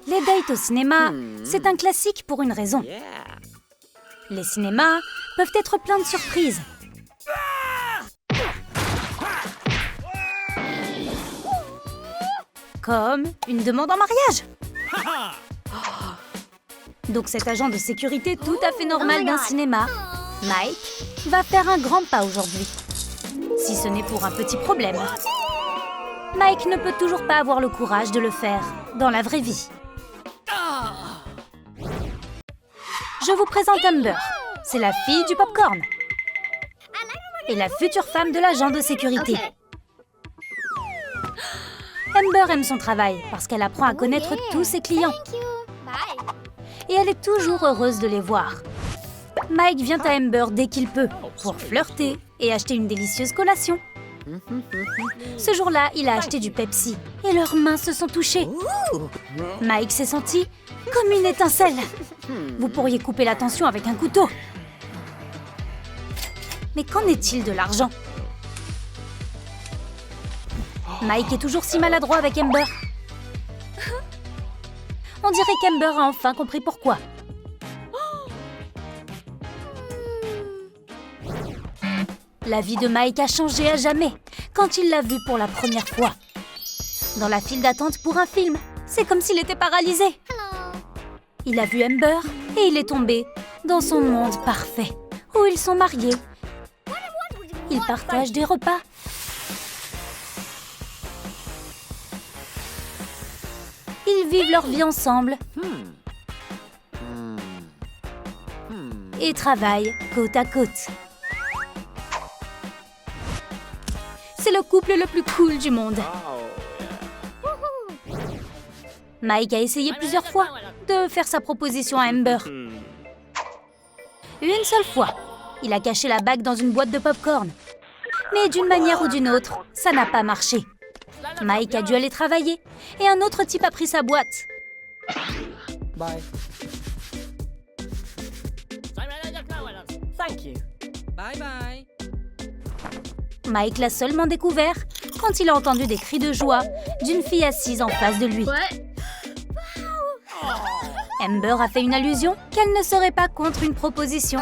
Les dates au cinéma, c'est un classique pour une raison. Les cinémas peuvent être pleins de surprises. Comme une demande en mariage. Donc cet agent de sécurité tout à fait normal d'un cinéma, Mike, va faire un grand pas aujourd'hui. Si ce n'est pour un petit problème. Mike ne peut toujours pas avoir le courage de le faire dans la vraie vie. Je vous présente Amber. C'est la fille du popcorn. Et la future femme de l'agent de sécurité. Amber aime son travail parce qu'elle apprend à connaître tous ses clients. Et elle est toujours heureuse de les voir. Mike vient à Amber dès qu'il peut pour flirter et acheter une délicieuse collation. Ce jour-là, il a acheté du Pepsi et leurs mains se sont touchées. Mike s'est senti comme une étincelle. Vous pourriez couper la tension avec un couteau. Mais qu'en est-il de l'argent? Mike est toujours si maladroit avec Amber. On dirait qu'Amber a enfin compris pourquoi. La vie de Mike a changé à jamais quand il l'a vue pour la première fois. Dans la file d'attente pour un film, c'est comme s'il était paralysé. Il a vu Amber et il est tombé dans son monde parfait, où ils sont mariés. Ils partagent des repas. Ils vivent leur vie ensemble et travaillent côte à côte. C'est le couple le plus cool du monde. Mike a essayé plusieurs fois de faire sa proposition à Amber. Une seule fois, il a caché la bague dans une boîte de popcorn. Mais d'une manière ou d'une autre, ça n'a pas marché. Mike a dû aller travailler et un autre type a pris sa boîte. Bye. Thank you. Bye bye. Mike l'a seulement découvert quand il a entendu des cris de joie d'une fille assise en face de lui. Amber a fait une allusion qu'elle ne serait pas contre une proposition.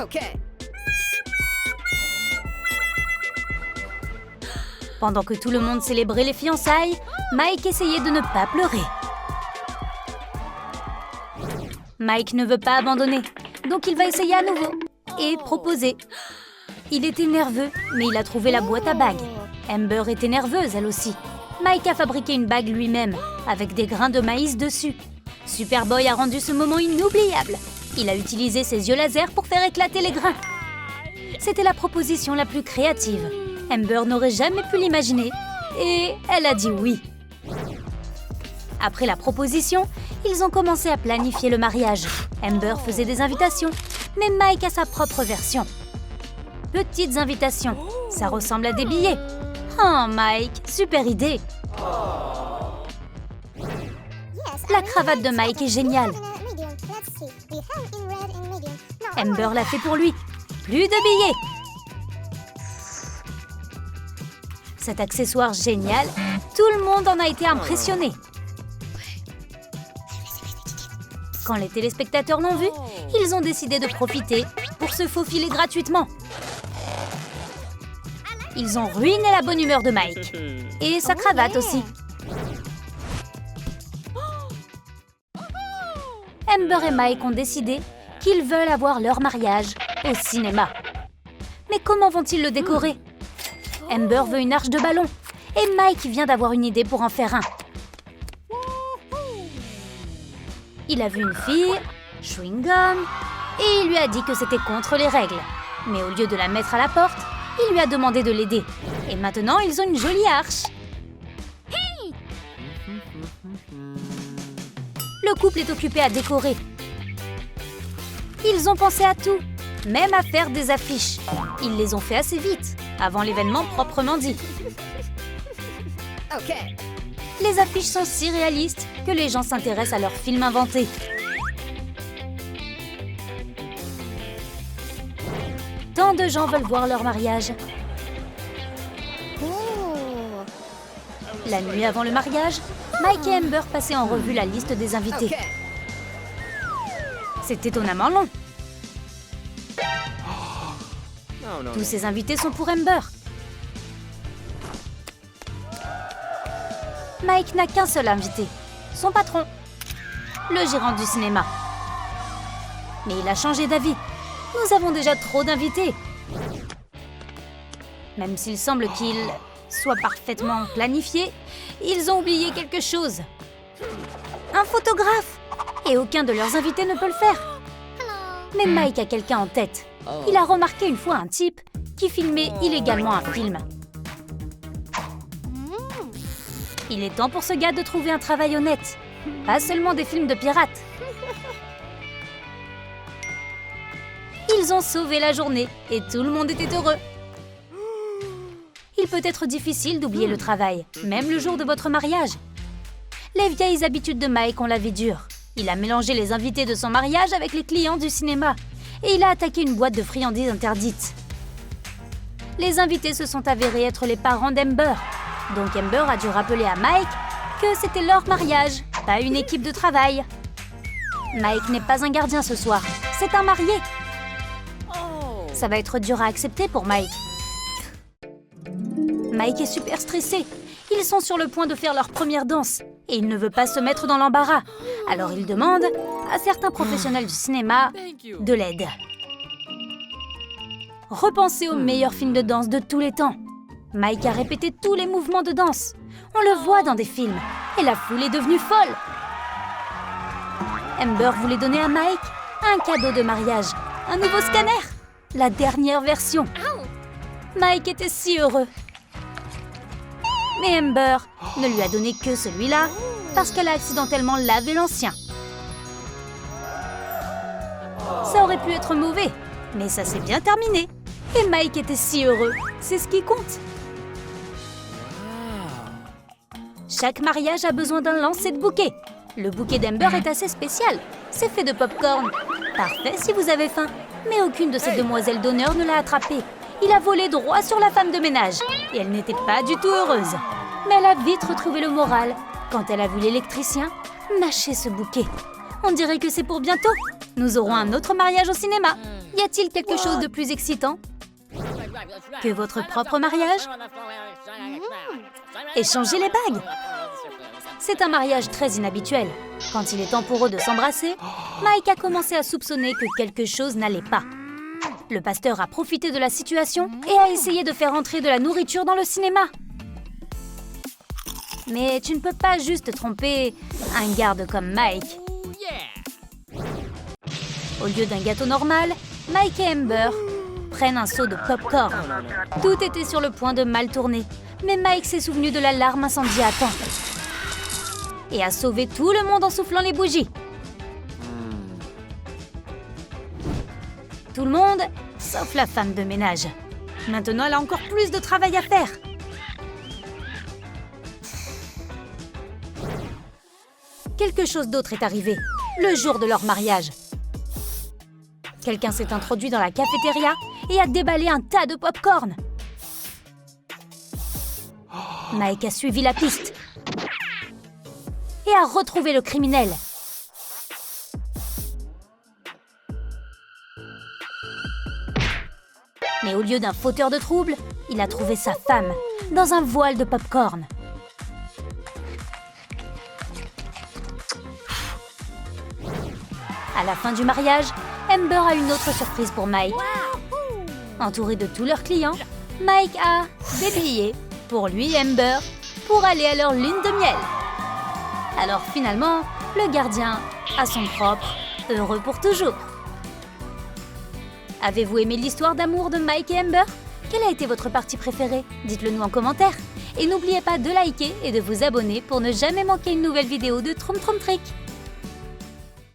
Pendant que tout le monde célébrait les fiançailles, Mike essayait de ne pas pleurer. Mike ne veut pas abandonner, donc il va essayer à nouveau et proposer. Il était nerveux, mais il a trouvé la boîte à bagues. Amber était nerveuse, elle aussi. Mike a fabriqué une bague lui-même, avec des grains de maïs dessus. Superboy a rendu ce moment inoubliable. Il a utilisé ses yeux laser pour faire éclater les grains. C'était la proposition la plus créative. Amber n'aurait jamais pu l'imaginer. Et elle a dit oui. Après la proposition, ils ont commencé à planifier le mariage. Amber faisait des invitations, mais Mike a sa propre version. Petites invitations, ça ressemble à des billets. Oh Mike, super idée. La cravate de Mike est géniale. Amber l'a fait pour lui. Plus de billets. Cet accessoire génial, tout le monde en a été impressionné. Quand les téléspectateurs l'ont vu, ils ont décidé de profiter pour se faufiler gratuitement. Ils ont ruiné la bonne humeur de Mike. Et sa cravate aussi. Amber et Mike ont décidé qu'ils veulent avoir leur mariage au cinéma. Mais comment vont-ils le décorer? Amber veut une arche de ballon et Mike vient d'avoir une idée pour en faire un. Il a vu une fille, chewing-gum, et il lui a dit que c'était contre les règles. Mais au lieu de la mettre à la porte, il lui a demandé de l'aider. Et maintenant, ils ont une jolie arche. Le couple est occupé à décorer. Ils ont pensé à tout, même à faire des affiches. Ils les ont fait assez vite, avant l'événement proprement dit. Les affiches sont si réalistes que les gens s'intéressent à leurs films inventés. Tant de gens veulent voir leur mariage. La nuit avant le mariage, Mike et Amber passaient en revue la liste des invités. C'est étonnamment long. Tous ces invités sont pour Amber. Mike n'a qu'un seul invité, son patron, le gérant du cinéma. Mais il a changé d'avis. Nous avons déjà trop d'invités. Même s'il semble qu'ils soient parfaitement planifiés, ils ont oublié quelque chose. Un photographe. Et aucun de leurs invités ne peut le faire. Mais Mike a quelqu'un en tête. Il a remarqué une fois un type qui filmait illégalement un film. Il est temps pour ce gars de trouver un travail honnête. Pas seulement des films de pirates. Ils ont sauvé la journée et tout le monde était heureux. Il peut être difficile d'oublier le travail, même le jour de votre mariage. Les vieilles habitudes de Mike ont la vie dure. Il a mélangé les invités de son mariage avec les clients du cinéma et il a attaqué une boîte de friandises interdite. Les invités se sont avérés être les parents d'Amber. Donc Amber a dû rappeler à Mike que c'était leur mariage, pas une équipe de travail. Mike n'est pas un gardien ce soir, c'est un marié. Ça va être dur à accepter pour Mike. Mike est super stressé. Ils sont sur le point de faire leur première danse et il ne veut pas se mettre dans l'embarras. Alors il demande à certains professionnels du cinéma de l'aide. Repensez au meilleur film de danse de tous les temps. Mike a répété tous les mouvements de danse. On le voit dans des films et la foule est devenue folle. Amber voulait donner à Mike un cadeau de mariage, un nouveau scanner, la dernière version. Mike était si heureux. Mais Amber ne lui a donné que celui-là parce qu'elle a accidentellement lavé l'ancien. Ça aurait pu être mauvais, mais ça s'est bien terminé. Et Mike était si heureux, c'est ce qui compte. Chaque mariage a besoin d'un lancer de bouquet. Le bouquet d'Amber est assez spécial. C'est fait de popcorn. Parfait si vous avez faim. Mais aucune de ces demoiselles d'honneur ne l'a attrapé. Il a volé droit sur la femme de ménage. Et elle n'était pas du tout heureuse. Mais elle a vite retrouvé le moral quand elle a vu l'électricien mâcher ce bouquet. On dirait que c'est pour bientôt. Nous aurons un autre mariage au cinéma. Y a-t-il quelque chose de plus excitant que votre propre mariage? Échanger les bagues. C'est un mariage très inhabituel. Quand il est temps pour eux de s'embrasser, Mike a commencé à soupçonner que quelque chose n'allait pas. Le pasteur a profité de la situation et a essayé de faire entrer de la nourriture dans le cinéma. Mais tu ne peux pas juste tromper un garde comme Mike. Au lieu d'un gâteau normal, Mike et Amber prennent un seau de popcorn. Tout était sur le point de mal tourner, mais Mike s'est souvenu de l'alarme incendie à temps et a sauvé tout le monde en soufflant les bougies. Tout le monde, sauf la femme de ménage. Maintenant, elle a encore plus de travail à faire. Quelque chose d'autre est arrivé, le jour de leur mariage. Quelqu'un s'est introduit dans la cafétéria et a déballé un tas de popcorn. Mike a suivi la piste et a retrouvé le criminel. Mais au lieu d'un fauteur de trouble, il a trouvé sa femme dans un voile de popcorn. À la fin du mariage, Amber a une autre surprise pour Mike. Entouré de tous leurs clients, Mike a des billets pour lui et Amber pour aller à leur lune de miel. Alors finalement, le gardien a son propre heureux pour toujours. Avez-vous aimé l'histoire d'amour de Mike et Amber? Quelle a été votre partie préférée? Dites-le nous en commentaire. Et n'oubliez pas de liker et de vous abonner pour ne jamais manquer une nouvelle vidéo de Troum Troum Trick.